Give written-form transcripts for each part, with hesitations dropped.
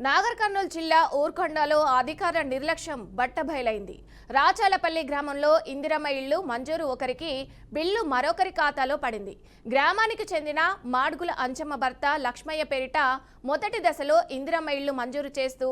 నాగర్ కర్నూలు జిల్లా ఊర్కొండలో అధికారుల నిర్లక్ష్యం బట్టబయలైంది. రాచాలపల్లి గ్రామంలో ఇందిరమ్మ ఇళ్లు మంజూరు ఒకరికి, బిల్లు మరొకరి ఖాతాలో పడింది. గ్రామానికి చెందిన మాడుగుల అంచమ్మ భర్త లక్ష్మయ్య పేరిట మొదటి దశలో ఇందిరమ్మ ఇళ్లు మంజూరు చేస్తూ,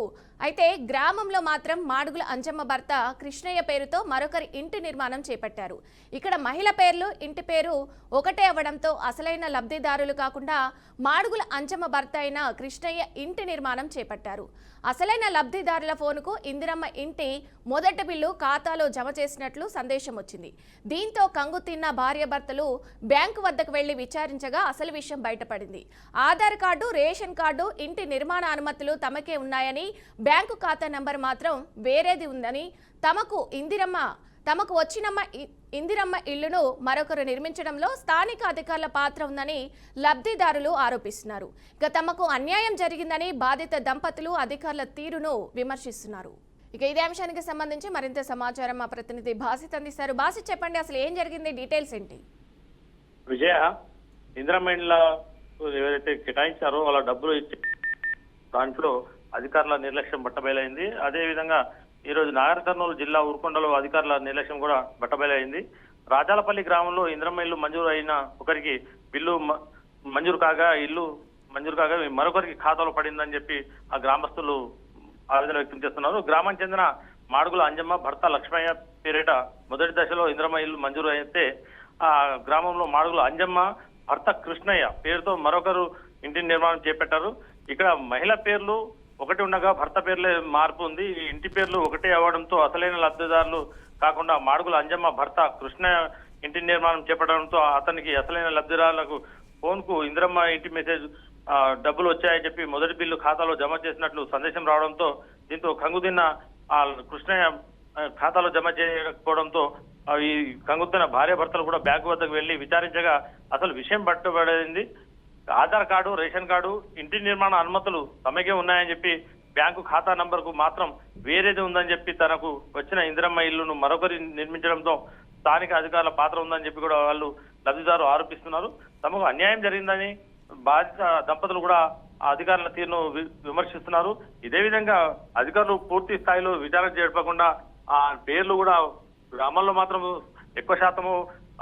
అయితే గ్రామంలో మాత్రం మాడుగుల అంచమ్మ భర్త కృష్ణయ్య పేరుతో మరొకరి ఇంటి నిర్మాణం చేపట్టారు. ఇక్కడ మహిళ పేర్లు, ఇంటి పేరు ఒకటే అవ్వడంతో అసలైన లబ్ధిదారులు కాకుండా మాడుగుల అంచమ్మ భర్త అయిన కృష్ణయ్య ఇంటి నిర్మాణం చేపట్టారు. అసలైన లబ్ధిదారుల ఫోనుకు ఇందిరమ్మ ఇంటి మొదటి బిల్లు ఖాతాలో జమ చేసినట్లు సందేశం వచ్చింది. దీంతో కంగుతిన్న భార్యాభర్తలు బ్యాంకు వద్దకు వెళ్లి విచారించగా అసలు విషయం బయటపడింది. ఆధార్ కార్డు, రేషన్ కార్డు, ఇంటి నిర్మాణ అనుమతులు తమకే ఉన్నాయని, బ్యాంకు ఖాతా నంబర్ మాత్రం వేరేది ఉందని, తమకు వచ్చిన ఇందిరమ్మ ఇళ్లను మరొకరు నిర్మించడంలో స్థానిక అధికారుల పాత్ర ఉందని లబ్ధిదారులు ఆరోపిస్తున్నారు. ఇక తమకు అన్యాయం జరిగిందని బాధిత దంపతులు అధికారుల తీరును విమర్శిస్తున్నారు. ఇక ఇదే అంశానికి సంబంధించి మరింత సమాచారం మా ప్రతినిధి బాసిత్ అందిస్తారు. బాసిత్, చెప్పండి, అసలు ఏం జరిగింది, డీటెయిల్స్ ఏంటి? విజయ, ఇందిరమ్మ ఇండ్ల ఎవరైతే కేటాయించారో వాళ్ళ డబ్బులు ఇచ్చి దాంట్లో అధికారుల నిర్లక్ష్యం బట్టబయలైంది. అదేవిధంగా ఈ రోజు నాగర్ కర్నూలు జిల్లా ఊర్కొండలో అధికారుల నిర్లక్ష్యం కూడా బట్టబయలైంది. రాజాలపల్లి గ్రామంలో ఇందిరమ్మ ఇల్లు మంజూరు అయిన ఒకరికి బిల్లు మంజూరు కాగా మరొకరికి ఖాతాలో పడిందని చెప్పి ఆ గ్రామస్తులు ఆవేదన వ్యక్తం చేస్తున్నారు. గ్రామానికి చెందిన మాడుగుల అంజమ్మ భర్త లక్ష్మయ్య పేరిట మొదటి దశలో ఇందిరమ్మ ఇల్లు మంజూరు అయితే ఆ గ్రామంలో మాడుగుల అంజమ్మ భర్త కృష్ణయ్య పేరుతో మరొకరు ఇంటి నిర్మాణం చేపట్టారు. ఇక్కడ మహిళ పేర్లు ఒకటి ఉండగా భర్త పేర్లే మార్పు ఉంది. ఇంటి పేర్లు ఒకటే అవ్వడంతో అసలైన లబ్ధిదారులు కాకుండా మాడుగుల అంజమ్మ భర్త కృష్ణ ఇంటి నిర్మాణం చేపట్టడంతో అతనికి అసలైన లబ్ధిదారులకు ఫోన్ కు ఇందిరమ్మ ఇంటి మెసేజ్ డబ్బులు వచ్చాయని చెప్పి మొదటి బిల్లు ఖాతాలో జమ చేసినట్లు సందేశం రావడంతో దీంతో కంగుతిన్న కృష్ణయ్య ఖాతాలో జమ చేయకపోవడంతో ఈ కంగుతిన్న భార్య భర్తలు కూడా బ్యాంకు వద్దకు వెళ్లి విచారించగా అసలు విషయం బట్టబడింది. ఆధార్ కార్డు, రేషన్ కార్డు, ఇంటి నిర్మాణ అనుమతులు తమకే ఉన్నాయని చెప్పి బ్యాంకు ఖాతా నంబర్ కు మాత్రం వేరేది ఉందని చెప్పి తనకు వచ్చిన ఇందిరమ్మ ఇల్లును మరొకరి నిర్మించడంతో స్థానిక అధికారుల పాత్ర ఉందని చెప్పి కూడా వాళ్ళు లబ్ధిదారు ఆరోపిస్తున్నారు. తమకు అన్యాయం జరిగిందని బాధిత దంపతులు కూడా ఆ అధికారుల తీరును విమర్శిస్తున్నారు. ఇదే విధంగా అధికారులు పూర్తి స్థాయిలో విచారణ జరపకుండా ఆ పేర్లు కూడా గ్రామాల్లో మాత్రం ఎక్కువ శాతము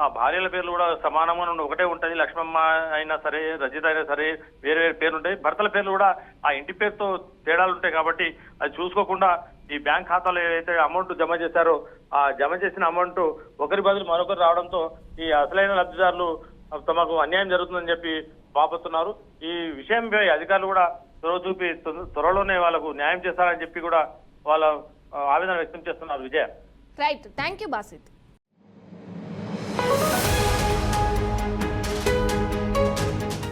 ఆ భార్యల పేర్లు కూడా సమానంగా ఒకటే ఉంటుంది. లక్ష్మమ్మ అయినా సరే, రజిత అయినా సరే వేరే వేరే పేర్లు ఉంటాయి. భర్తల పేర్లు కూడా ఆ ఇంటి పేరుతో తేడాలు ఉంటాయి. కాబట్టి అది చూసుకోకుండా ఈ బ్యాంక్ ఖాతాలో ఏదైతే అమౌంట్ జమ చేశారో ఆ జమ చేసిన అమౌంట్ ఒకరి బదులు మరొకరు రావడంతో ఈ అసలైన లబ్ధిదారులు తమకు అన్యాయం జరుగుతుందని చెప్పి వాపోతున్నారు. ఈ విషయంపై అధికారులు కూడా చొరవ చూపి త్వరలోనే వాళ్ళకు న్యాయం చేస్తారని చెప్పి కూడా వాళ్ళ ఆవేదన వ్యక్తం చేస్తున్నారు. విజయ, రైట్, థ్యాంక్ యూ బాసిత్.